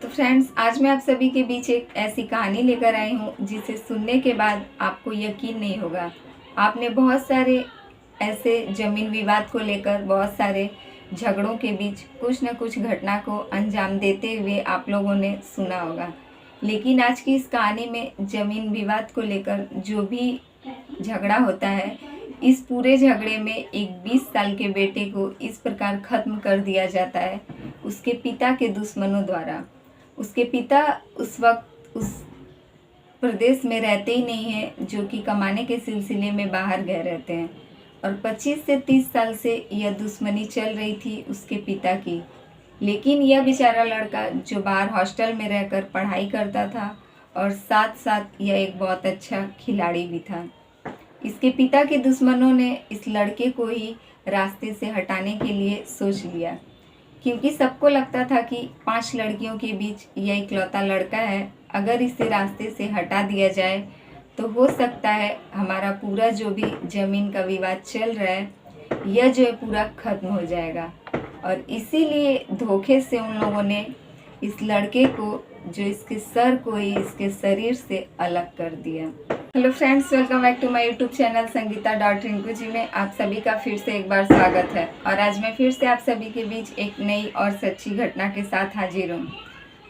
तो फ्रेंड्स, आज मैं आप सभी के बीच एक ऐसी कहानी लेकर आई हूँ जिसे सुनने के बाद आपको यकीन नहीं होगा। आपने बहुत सारे ऐसे ज़मीन विवाद को लेकर बहुत सारे झगड़ों के बीच कुछ न कुछ घटना को अंजाम देते हुए आप लोगों ने सुना होगा। लेकिन आज की इस कहानी में ज़मीन विवाद को लेकर जो भी झगड़ा होता है, इस पूरे झगड़े में एक 20 साल के बेटे को इस प्रकार ख़त्म कर दिया जाता है उसके पिता के दुश्मनों द्वारा। उसके पिता उस वक्त उस प्रदेश में रहते ही नहीं हैं, जो कि कमाने के सिलसिले में बाहर गए रहते हैं। और 25 से 30 साल से यह दुश्मनी चल रही थी उसके पिता की। लेकिन यह बेचारा लड़का जो बाहर हॉस्टल में रहकर पढ़ाई करता था और साथ साथ यह एक बहुत अच्छा खिलाड़ी भी था। इसके पिता के दुश्मनों ने इस लड़के को ही रास्ते से हटाने के लिए सोच लिया, क्योंकि सबको लगता था कि 5 लड़कियों के बीच यह इकलौता लड़का है। अगर इसे रास्ते से हटा दिया जाए तो हो सकता है हमारा पूरा जो भी ज़मीन का विवाद चल रहा है, यह जो है पूरा ख़त्म हो जाएगा। और इसीलिए धोखे से उन लोगों ने इस लड़के को, जो इसके सर को ही इसके शरीर से अलग कर दिया। Hello friends, welcome back to my YouTube channel Sangeeta dot Rinku ji में आप सभी का फिर से एक बार स्वागत है। और आज मैं फिर से आप सभी के बीच एक नई और सच्ची घटना के साथ हाजिर हूँ।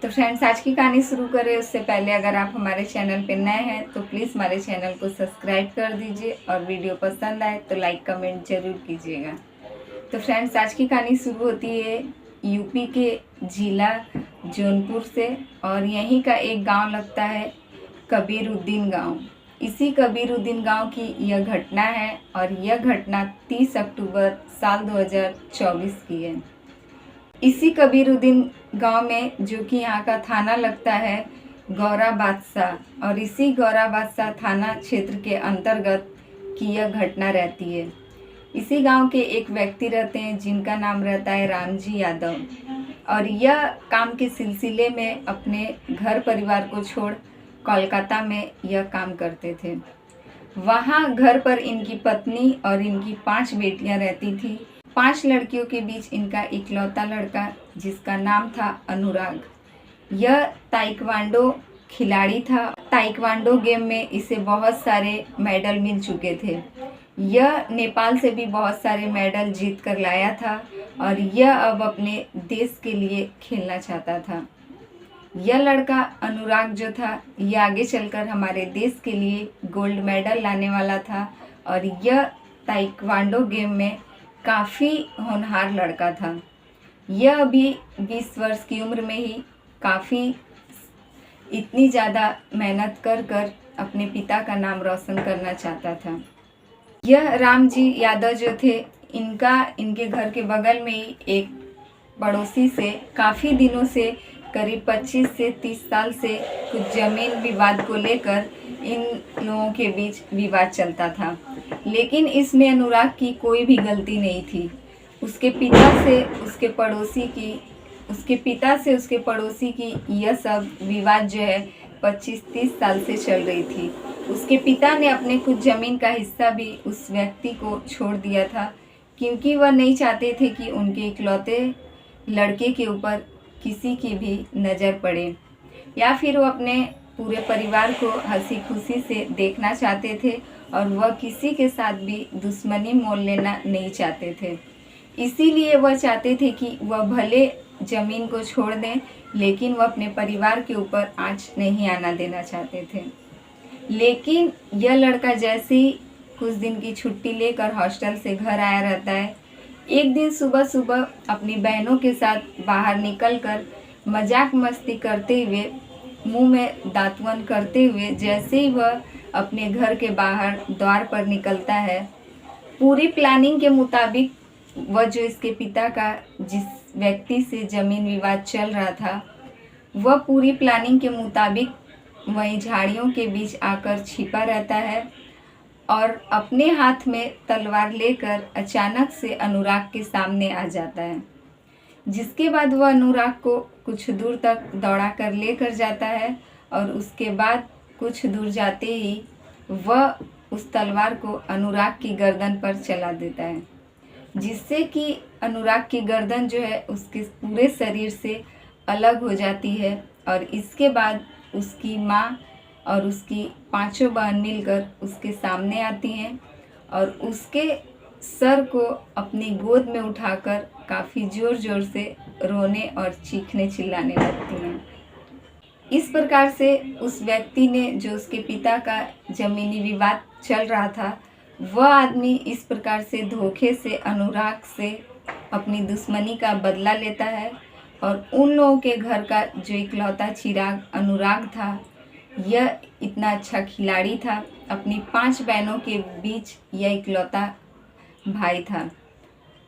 तो फ्रेंड्स, आज की कहानी शुरू करें उससे पहले अगर आप हमारे चैनल पर नए हैं तो प्लीज़ हमारे चैनल को सब्सक्राइब कर दीजिए और वीडियो पसंद आए तो लाइक कमेंट ज़रूर कीजिएगा। तो फ्रेंड्स, आज की कहानी शुरू होती है यूपी के जिला जौनपुर से, और यहीं का एक गांव लगता है कबीरुद्दीन गांव। इसी कबीरुद्दीन गांव की यह घटना है और यह घटना 30 अक्टूबर साल 2024 की है। इसी कबीरुद्दीन गांव में, जो कि यहाँ का थाना लगता है गौरा बादशाह, और इसी गौरा बादशाह थाना क्षेत्र के अंतर्गत की यह घटना रहती है। इसी गांव के एक व्यक्ति रहते हैं जिनका नाम रहता है रामजी यादव, और यह काम के सिलसिले में अपने घर परिवार को छोड़ कोलकाता में यह काम करते थे। वहाँ घर पर इनकी पत्नी और इनकी 5 बेटियां रहती थी। 5 लड़कियों के बीच इनका इकलौता लड़का, जिसका नाम था अनुराग, यह ताइक्वांडो खिलाड़ी था। ताइक्वांडो गेम में इसे बहुत सारे मेडल मिल चुके थे। यह नेपाल से भी बहुत सारे मेडल जीत कर लाया था और यह अब अपने देश के लिए खेलना चाहता था। यह लड़का अनुराग जो था, यह आगे चलकर हमारे देश के लिए गोल्ड मेडल लाने वाला था और यह ताइक्वांडो गेम में काफ़ी होनहार लड़का था। यह अभी 20 वर्ष की उम्र में ही काफ़ी इतनी ज़्यादा मेहनत कर कर अपने पिता का नाम रोशन करना चाहता था। यह रामजी यादव जो थे, इनके घर के बगल में ही एक पड़ोसी से काफ़ी दिनों से, करीब 25 से 30 साल से कुछ ज़मीन विवाद को लेकर इन लोगों के बीच विवाद चलता था। लेकिन इसमें अनुराग की कोई भी गलती नहीं थी। उसके पिता से उसके पड़ोसी की यह सब विवाद जो है 25-30 साल से चल रही थी। उसके पिता ने अपने कुछ ज़मीन का हिस्सा भी उस व्यक्ति को छोड़ दिया था, क्योंकि वह नहीं चाहते थे कि उनके इकलौते लड़के के ऊपर किसी की भी नज़र पड़े, या फिर वो अपने पूरे परिवार को हंसी खुशी से देखना चाहते थे और वह किसी के साथ भी दुश्मनी मोल लेना नहीं चाहते थे। इसीलिए वह चाहते थे कि वह भले ज़मीन को छोड़ दें, लेकिन वह अपने परिवार के ऊपर आँच नहीं आना देना चाहते थे। लेकिन यह लड़का जैसे ही कुछ दिन की छुट्टी लेकर हॉस्टल से घर आया रहता है, एक दिन सुबह सुबह अपनी बहनों के साथ बाहर निकलकर मजाक मस्ती करते हुए, मुंह में दातुन करते हुए जैसे ही वह अपने घर के बाहर द्वार पर निकलता है, पूरी प्लानिंग के मुताबिक वह जो इसके पिता का जिस व्यक्ति से ज़मीन विवाद चल रहा था, वह पूरी प्लानिंग के मुताबिक वहीं झाड़ियों के बीच आकर छिपा रहता है और अपने हाथ में तलवार लेकर अचानक से अनुराग के सामने आ जाता है। जिसके बाद वह अनुराग को कुछ दूर तक दौड़ा कर लेकर जाता है और उसके बाद कुछ दूर जाते ही वह उस तलवार को अनुराग की गर्दन पर चला देता है, जिससे कि अनुराग की गर्दन जो है उसके पूरे शरीर से अलग हो जाती है और इसके बाद उसकी माँ और उसकी पांचों बहन मिलकर उसके सामने आती हैं और उसके सर को अपनी गोद में उठाकर काफ़ी ज़ोर ज़ोर से रोने और चीखने चिल्लाने लगती हैं। इस प्रकार से उस व्यक्ति ने, जो उसके पिता का ज़मीनी विवाद चल रहा था, वह आदमी इस प्रकार से धोखे से, अनुराग से अपनी दुश्मनी का बदला लेता है और उन लोगों के घर का जो इकलौता चिराग अनुराग था, यह इतना अच्छा खिलाड़ी था, अपनी 5 बहनों के बीच यह इकलौता भाई था।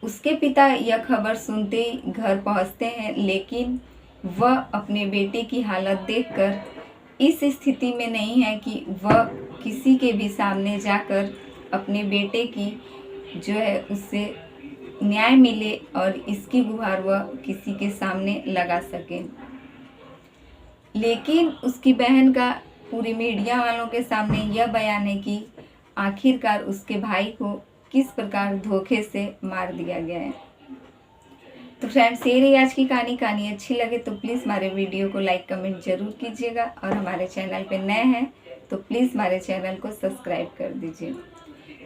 उसके पिता यह खबर सुनते ही घर पहुंचते हैं, लेकिन वह अपने बेटे की हालत देखकर इस स्थिति में नहीं है कि वह किसी के भी सामने जाकर अपने बेटे की जो है उससे न्याय मिले और इसकी गुहार वह किसी के सामने लगा सके। लेकिन उसकी बहन का पूरी मीडिया वालों के सामने यह बयान है कि आखिरकार उसके भाई को किस प्रकार धोखे से मार दिया गया है। तो फ्रेंड्स, ये रही आज की कहानी अच्छी लगे तो प्लीज़ हमारे वीडियो को लाइक कमेंट ज़रूर कीजिएगा और हमारे चैनल पे नए हैं तो प्लीज़ हमारे चैनल को सब्सक्राइब कर दीजिए।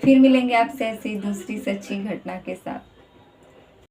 फिर मिलेंगे आपसे ऐसी दूसरी सच्ची घटना के साथ।